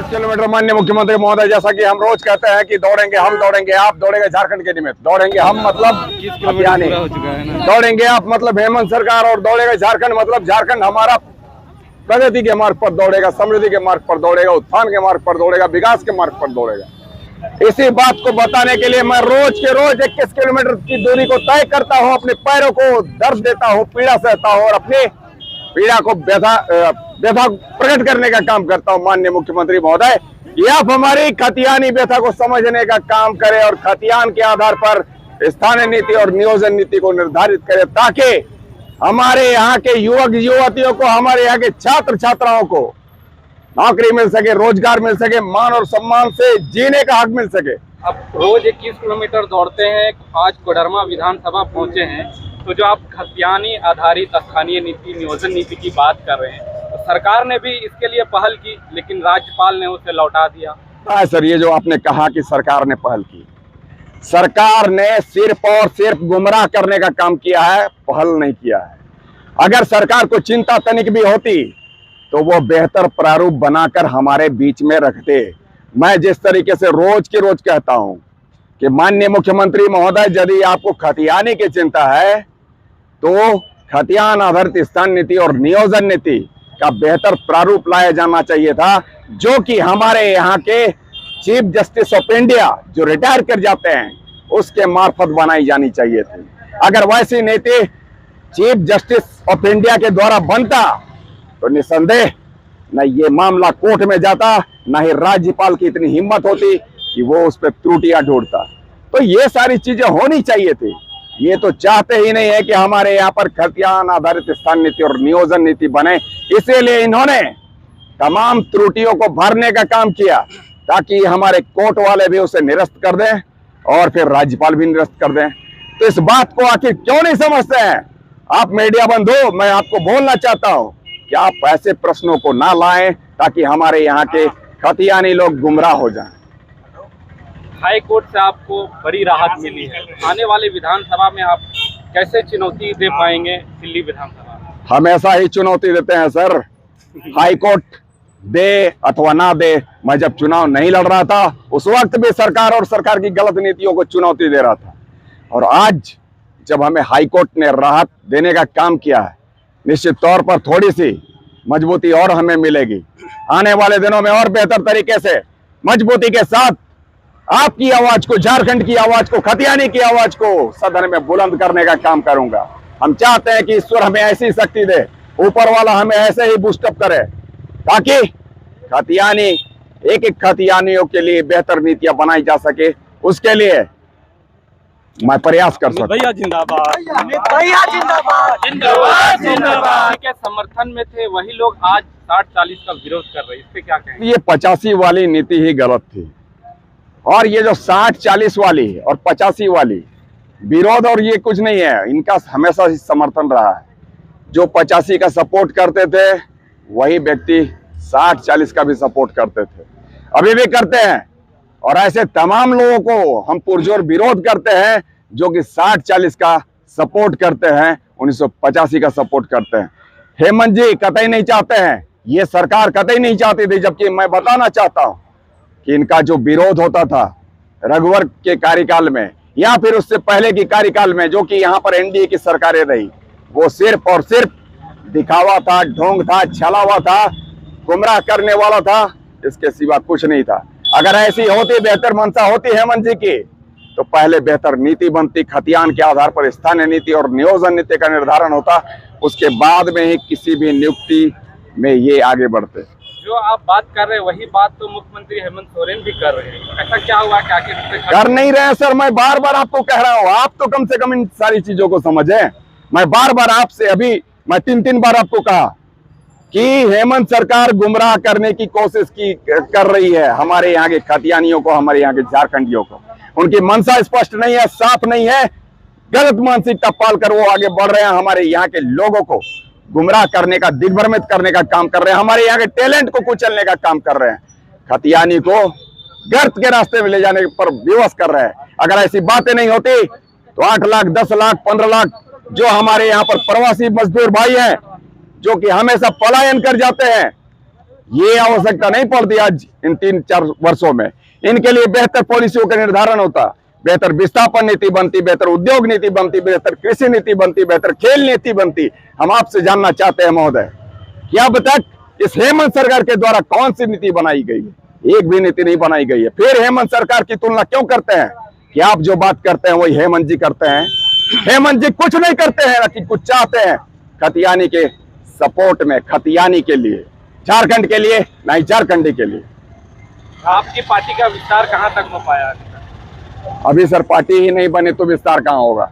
Kilometre माननीय मुख्यमंत्री महोदय, जैसा कि हम रोज कहते हैं कि दौड़ेंगे हम, दौड़ेंगे आप, दौड़ेंगे झारखंड के निमित्त। दौड़ेंगे हम मतलब यानी दौड़ेंगे आप मतलब हेमंत सरकार, और दौड़ेगा झारखंड मतलब झारखंड हमारा प्रगति के मार्ग पर दौड़ेगा, समृद्धि के मार्ग पर दौड़ेगा, उत्थान के मार्ग पर दौड़ेगा, विकास के मार्ग पर दौड़ेगा। इसी बात को बताने के लिए मैं रोज के रोज 21 किलोमीटर की दूरी को तय करता हूँ, अपने पैरों को दर्द देता हूँ, पीड़ा सहता हूँ और अपनी पीड़ा को व्यथा प्रकट करने का काम करता हूँ। माननीय मुख्यमंत्री महोदय, ये आप हमारी खतियानी व्यथा को समझने का काम करें और खतियान के आधार पर स्थानीय नीति और नियोजन नीति को निर्धारित करें, ताकि हमारे यहाँ के युवक युवतियों को, हमारे यहाँ के छात्र छात्राओं को नौकरी मिल सके, रोजगार मिल सके, मान और सम्मान से जीने का हक मिल सके। अब रोज 21 किलोमीटर दौड़ते हैं, आज कोडरमा विधानसभा पहुंचे हैं, तो जो आप खतियानी आधारित स्थानीय नीति नियोजन नीति की बात कर रहे हैं, तो सरकार ने भी इसके लिए पहल की, लेकिन राज्यपाल ने उसे लौटा दिया। हाँ सर, ये जो आपने कहा कि सरकार ने पहल की, सरकार ने सिर्फ और सिर्फ गुमराह करने का काम किया है, पहल नहीं किया है। अगर सरकार को चिंता तनिक भी होती तो वो बेहतर प्रारूप बनाकर हमारे बीच में रखते। मैं जिस तरीके से रोज के रोज कहता हूं कि माननीय मुख्यमंत्री महोदय, यदि आपको खतियानी की चिंता है तो खतियान आधारित स्थान नीति और नियोजन नीति का बेहतर प्रारूप लाया जाना चाहिए था, जो कि हमारे यहाँ के चीफ जस्टिस ऑफ इंडिया जो रिटायर कर जाते हैं उसके मार्फत बनाई जानी चाहिए थी। अगर वैसी नीति चीफ जस्टिस ऑफ इंडिया के द्वारा बनता तो निसंदेह न ये मामला कोर्ट में जाता, न ही राज्यपाल की इतनी हिम्मत होती कि वो उस पर त्रुटियां ढूंढता। तो ये सारी चीजें होनी चाहिए थी। ये तो चाहते ही नहीं है कि हमारे यहाँ पर खतियान आधारित स्थान नीति और नियोजन नीति बने, इसीलिए इन्होंने तमाम त्रुटियों को भरने का काम किया, ताकि हमारे कोर्ट वाले भी उसे निरस्त कर दें और फिर राज्यपाल भी निरस्त कर दें। तो इस बात को आखिर क्यों नहीं समझते हैं आप मीडिया बंधु? मैं आपको बोलना चाहता हूं कि आप ऐसे प्रश्नों को ना लाएं ताकि हमारे यहाँ के खतियानी लोग गुमराह हो जाएं। हाई कोर्ट से आपको बड़ी राहत मिली है, आने वाले विधानसभा में आप कैसे चुनौती दे पाएंगे दिल्ली विधानसभा? हमेशा ही चुनौती देते हैं सर, हाई कोर्ट दे अथवा ना दे। मैं जब चुनाव नहीं लड़ रहा था उस वक्त भी सरकार और सरकार की गलत नीतियों को चुनौती दे रहा था, और आज जब हमें हाई कोर्ट ने राहत देने का काम किया है, निश्चित तौर पर थोड़ी सी मजबूती और हमें मिलेगी। आने वाले दिनों में और बेहतर तरीके से मजबूती के साथ आपकी आवाज को, झारखंड की आवाज को, खतियानी की आवाज को सदन में बुलंद करने का काम करूंगा। हम चाहते हैं कि ईश्वर हमें ऐसी शक्ति दे, ऊपर वाला हमें ऐसे ही बूस्टअप करे, ताकि खतियानी एक एक खतियानियों के लिए बेहतर नीतियां बनाई जा सके। उसके लिए मैं प्रयास कर सकता हूं। भैया जिंदाबाद, भैया जिंदाबाद, जिंदाबाद, जिंदाबाद के समर्थन में थे वही लोग आज 60-40 का विरोध कर रहे हैं, इस पे क्या कहेंगे? ये 85 वाली नीति ही गलत थी, और ये जो 60-40 वाली और 85 वाली विरोध और ये कुछ नहीं है, इनका हमेशा ही समर्थन रहा है। जो 85 का सपोर्ट करते थे वही व्यक्ति 60-40 का भी सपोर्ट करते थे, अभी भी करते हैं, और ऐसे तमाम लोगों को हम पुरजोर विरोध करते हैं जो कि 60-40 का सपोर्ट करते हैं, 1985 का सपोर्ट करते हैं। हेमंत जी कतई नहीं चाहते हैं, ये सरकार कतई नहीं चाहती थी, जबकि मैं बताना चाहता हूं कि इनका जो विरोध होता था रघुवर के कार्यकाल में या फिर उससे पहले की कार्यकाल में, जो कि यहाँ पर एनडीए की सरकारें रही, वो सिर्फ और सिर्फ दिखावा था, ढोंग था, छलावा था, गुमराह करने वाला था, इसके सिवा कुछ नहीं था। अगर ऐसी होती, बेहतर मंशा होती हेमंत जी की, तो पहले बेहतर नीति बनती, खतियान के आधार पर स्थानीय नीति और नियोजन नीति का निर्धारण होता, उसके बाद में ही किसी भी नियुक्ति में ये आगे बढ़ते। जो आप बात कर रहे हैं वही बात तो मुख्यमंत्री हेमंत सोरेन भी कर रहे हैं, ऐसा क्या हुआ कि आखिर कर नहीं रहे सर? मैं बार बार आपको कह रहा हूँ, आप तो कम से कम इन सारी चीजों को समझे। मैं बार बार आपसे, अभी मैं 3 बार आपको कहा कि हेमंत सरकार गुमराह करने की कोशिश कर रही है हमारे यहाँ के खतियानियों को, हमारे यहाँ के झारखंडियों को। उनकी मंशा स्पष्ट नहीं है, साफ नहीं है, गलत मानसिकता पालकर वो आगे बढ़ रहे हैं, हमारे यहाँ के लोगों को गुमराह करने का, दिग्भ्रमित करने का काम कर रहे हैं, हमारे यहाँ के टैलेंट को कुचलने का काम कर रहे हैं। खतियानी को गर्त के रास्ते में ले जाने पर विवश कर रहे हैं। अगर ऐसी बातें नहीं होती तो 8 लाख, 10 लाख, 15 लाख जो हमारे यहाँ पर प्रवासी मजदूर भाई हैं, जो कि हमेशा पलायन कर जाते हैं, ये आवश्यकता नहीं पड़ती आज इन 3-4 वर्षों में। इनके लिए बेहतर पॉलिसियों का निर्धारण होता, बेहतर विस्थापन नीति बनती, बेहतर उद्योग नीति बनती, बेहतर कृषि नीति बनती, बेहतर खेल नीति बनती। हम आपसे जानना चाहते हैं महोदय, कि अब तक इस हेमंत सरकार के द्वारा कौन सी नीति बनाई गई है? एक भी नीति नहीं बनाई गई है। फिर हेमंत सरकार की तुलना क्यों करते हैं कि आप जो बात करते हैं वही हेमंत जी करते हैं? हेमंत जी कुछ नहीं करते हैं, कि कुछ चाहते हैं खतियानी के सपोर्ट में, खतियानी के लिए, झारखंड के लिए नहीं, झारखंडी के लिए। आपकी पार्टी का विस्तार कहाँ तक हो पाया? अभी सर पार्टी ही नहीं बनी तो विस्तार कहाँ होगा,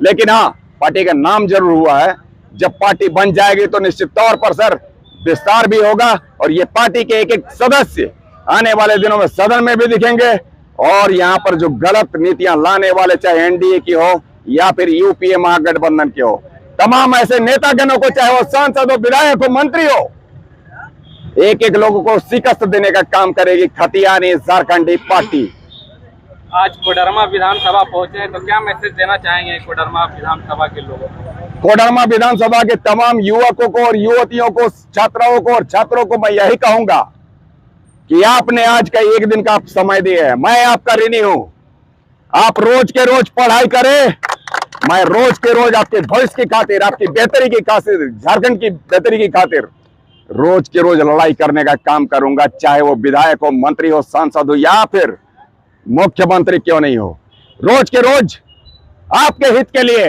लेकिन हाँ पार्टी का नाम जरूर हुआ है। जब पार्टी बन जाएगी तो निश्चित तौर पर सर विस्तार भी होगा, और ये पार्टी के एक सदस्य आने वाले दिनों में सदन में भी दिखेंगे, और यहाँ पर जो गलत नीतियां लाने वाले, चाहे एनडीए की हो या फिर यूपीए महागठबंधन की हो, तमाम ऐसे नेतागणों को, चाहे वो सांसद हो, विधायक हो, मंत्री हो, एक एक लोगों को शिकस्त देने का काम करेगी खतियानी झारखंडी पार्टी। आज कोडरमा विधानसभा पहुंचे हैं, तो क्या मैसेज देना चाहेंगे कोडरमा विधानसभा के लोगों को? कोडरमा विधानसभा के तमाम युवकों को और युवतियों को, छात्राओं को और छात्रों को मैं यही कहूंगा कि आपने आज का एक दिन का समय दिया है, मैं आपका ऋणी हूं। आप रोज के रोज पढ़ाई करें, मैं रोज के रोज आपके भविष्य की खातिर, आपकी बेहतरी की खातिर, झारखंड की बेहतरी की खातिर रोज के रोज लड़ाई करने का काम करूंगा, चाहे वो विधायक हो, मंत्री हो, सांसद हो या फिर मुख्यमंत्री क्यों नहीं हो। रोज के रोज आपके हित के लिए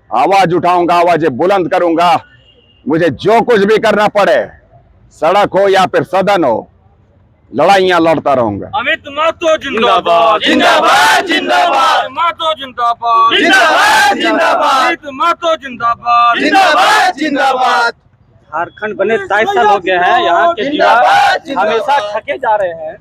आवाज उठाऊंगा, आवाजें बुलंद करूंगा। मुझे जो कुछ भी करना पड़े, सड़क हो या फिर सदन हो, लड़ाइयां लड़ता रहूंगा। अमित महतो जिंदाबाद, जिंदाबाद, जिंदाबाद। महतो जिंदाबाद, जिंदाबाद, जिंदाबाद। अमित महतो जिंदाबाद, जिंदाबाद, जिंदाबाद। झारखंड बने 23 साल हो गए हैं। यहाँ के युवा हमेशा थके जा रहे हैं।